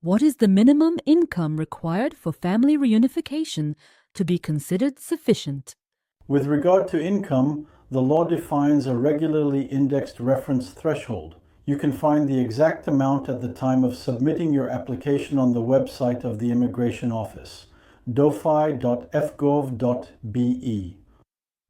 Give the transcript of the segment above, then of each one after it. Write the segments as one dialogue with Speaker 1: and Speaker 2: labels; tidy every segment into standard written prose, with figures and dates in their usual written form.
Speaker 1: What is the minimum income required for family reunification to be considered sufficient?
Speaker 2: With regard to income, the law defines a regularly indexed reference threshold. You can find the exact amount at the time of submitting your application on the website of the Immigration Office, dofi.fgov.be.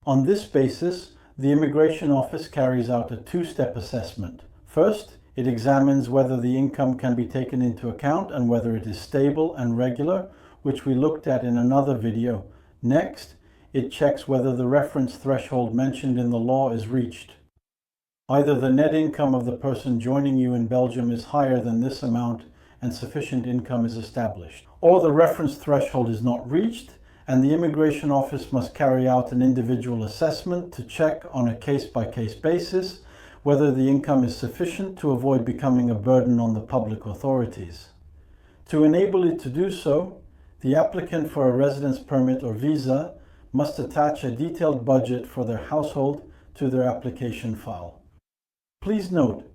Speaker 2: On this basis, the Immigration Office carries out a two-step assessment. First, it examines whether the income can be taken into account and whether it is stable and regular, which we looked at in another video. Next, it checks whether the reference threshold mentioned in the law is reached. Either the net income of the person joining you in Belgium is higher than this amount and sufficient income is established, or the reference threshold is not reached, and the Immigration Office must carry out an individual assessment to check on a case-by-case basis whether the income is sufficient to avoid becoming a burden on the public authorities. To enable it to do so, the applicant for a residence permit or visa must attach a detailed budget for their household to their application file. Please note,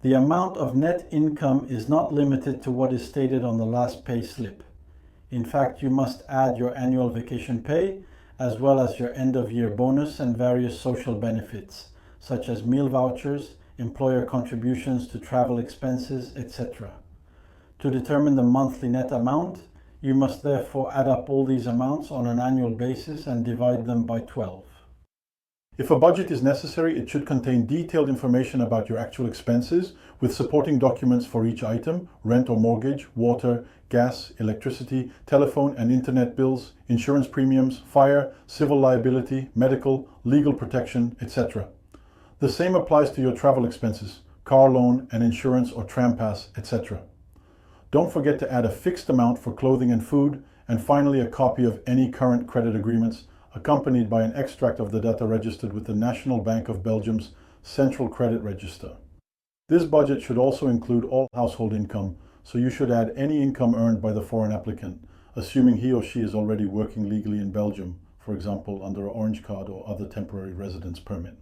Speaker 2: the amount of net income is not limited to what is stated on the last pay slip. In fact, you must add your annual vacation pay, as well as your end-of-year bonus and various social benefits, such as meal vouchers, employer contributions to travel expenses, etc. To determine the monthly net amount, you must therefore add up all these amounts on an annual basis and divide them by 12.
Speaker 3: If a budget is necessary, it should contain detailed information about your actual expenses with supporting documents for each item: rent or mortgage, water, gas, electricity, telephone and internet bills, insurance premiums, fire, civil liability, medical, legal protection, etc. The same applies to your travel expenses, car loan and insurance or tram pass, etc. Don't forget to add a fixed amount for clothing and food, and finally a copy of any current credit agreements, accompanied by an extract of the data registered with the National Bank of Belgium's Central Credit Register. This budget should also include all household income, so you should add any income earned by the foreign applicant, assuming he or she is already working legally in Belgium, for example under an Orange Card or other temporary residence permit.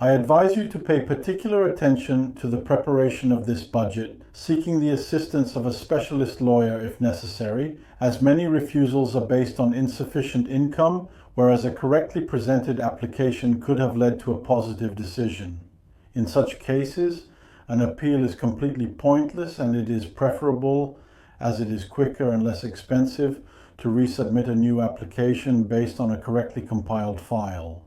Speaker 3: I advise you to pay particular attention to the preparation of this budget, seeking the assistance of a specialist lawyer if necessary, as many refusals are based on insufficient income, whereas a correctly presented application could have led to a positive decision. In such cases, an appeal is completely pointless, and it is preferable, as it is quicker and less expensive, to resubmit a new application based on a correctly compiled file.